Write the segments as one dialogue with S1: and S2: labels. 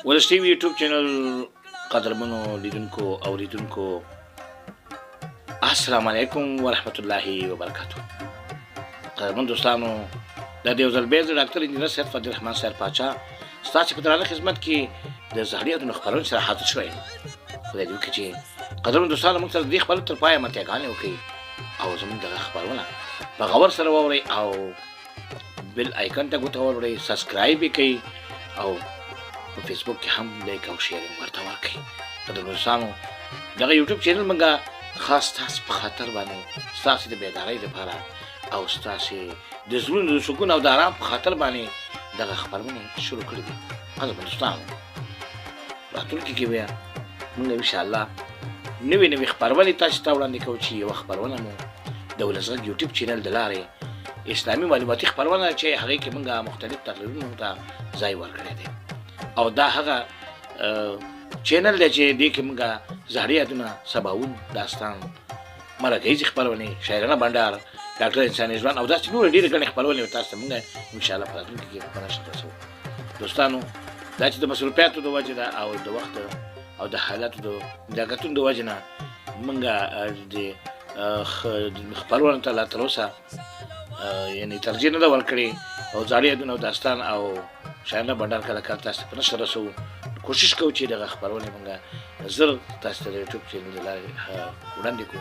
S1: ولس ټي وي یوټیوب چینل قدرمنو لیدونکو اوریدونکو السلام علیکم ورحمت الله وبرکاتہ. قدرمن دوستانو د دې ځل به ډاکټر انجینر سید فضل الرحمن صاحب پاچا ستاسو په درانه خدمت کې د زهرياتو خبرونو سره حاضر شوی. خدای دې وکړي چې قدرمن دوستانو موږ ته دې خبر تر پایه متګانې وکړي او زموږ د خبرونه په غور سره واوري او بل آیکن ته ګوتوړئ، سبسکرایب کړئ او په فیسبوک کې هم لایک او شیرینګ ورته وکړئ. قدرمن دوستانو دغه یوټیوب چینل موږ خاص تاسو په خاطر باندې ستاسو د بیدارۍ لپاره او ستاسو د زړونو د سکون او د آرام په خاطر باندې دغه خبرونه شروع کړې دي. قدرمن دوستانو راتلونکي کې بیا موږ ان شاء الله نوې خبرونه تاسو ته وړاندې کوو چې یو خبرونه مو د ولسغږ یوټیوب چینل د لارې اسلامي معلوماتي خبرونه چې هغه کې موږ مختلف تقریرونو ته ځای ورکړی دی او دا هغه چینل دی چې دې کې موږ زهرياتونه سباوون داستان مرکزي خبرونه شاعرانه بندر ډاکټر انساني ژوند او داسې نور ډېرې ګڼې خبرونه تاسو ته موږ ان شاء الله په راتلونکي کې په نشر رسوو. دوستانو دا چې د مصروفیاتو د وجې ده او د وخت او د حالاتو د دقتونو د وجې نه موږ د خبرونو ته لا تر اوسه یعنې ترجیح نه ده ورکړې او زهرياتونه داستان او شاعرانه بندر کله کله تاسو ته په نشر رسوو. کوشش کوو چې دغه خبرونه موږ زر تاسو ته د یوټیوب چینل له لارې وړاندې کړو.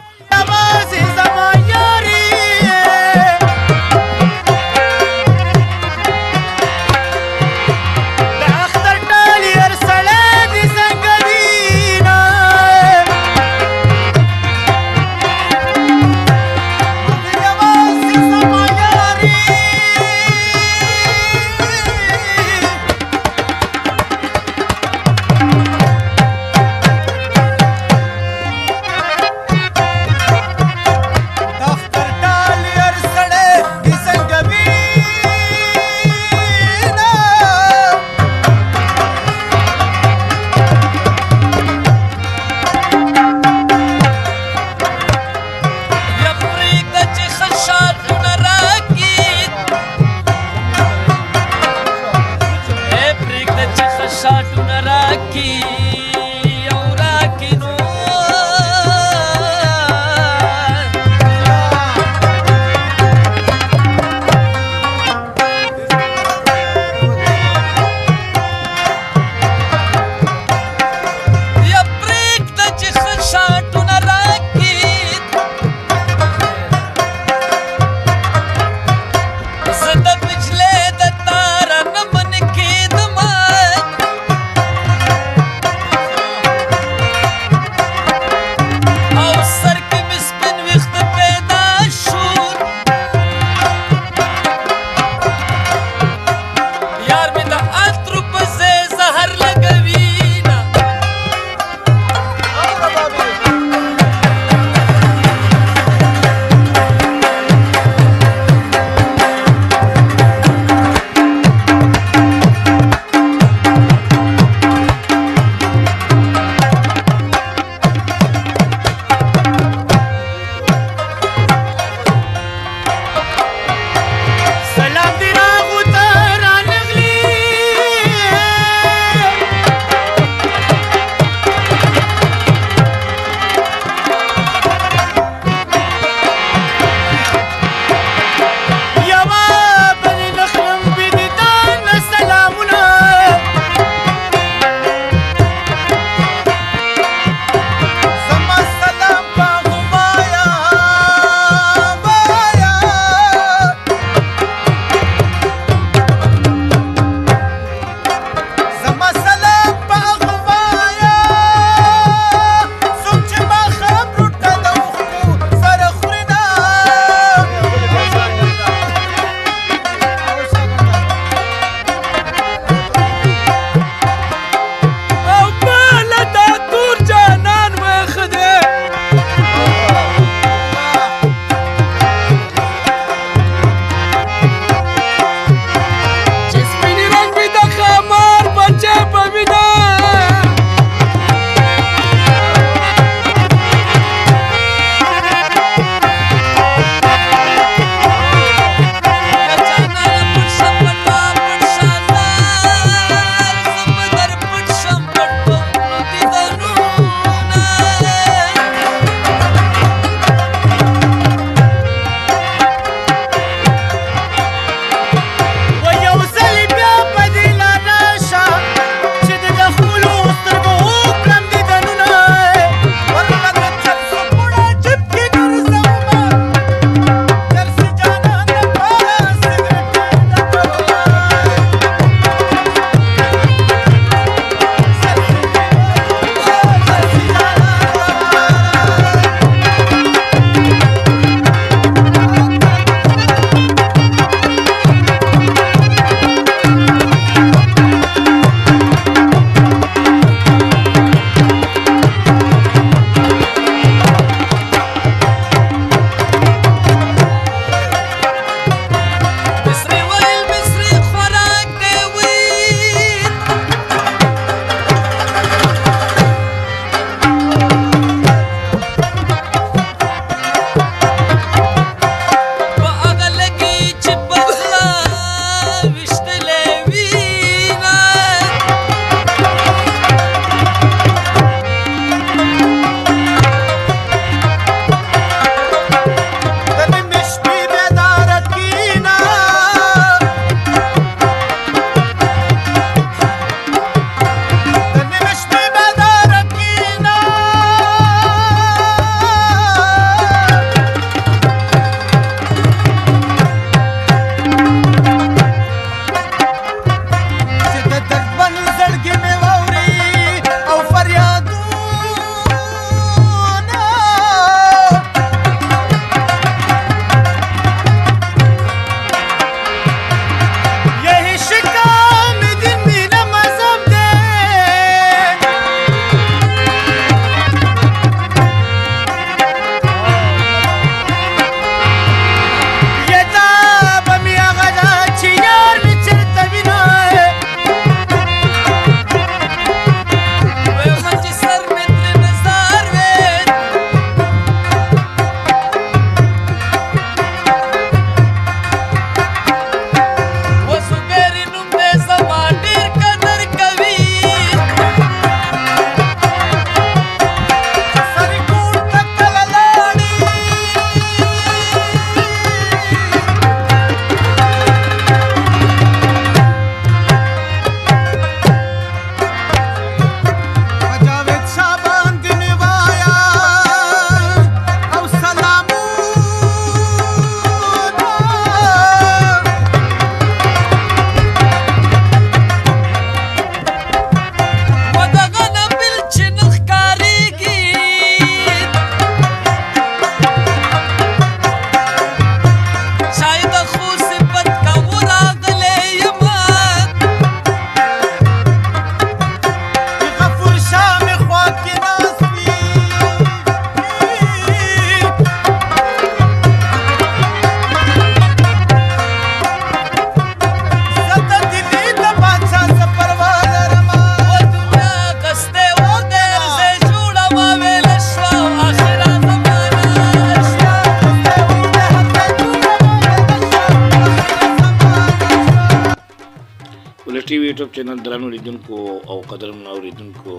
S1: ولې ټي وي یوټیوب چینل درنو لیدونکو او قدرمنو اورېدونکو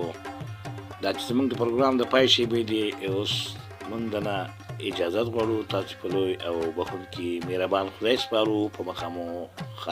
S1: دا چې زموږ د پروګرام د پای شیبې دي اوس موږ دنه اجازت غواړو تاسو په لوی او بخښونکي مهربان خدای سپارو په مخه مو ښه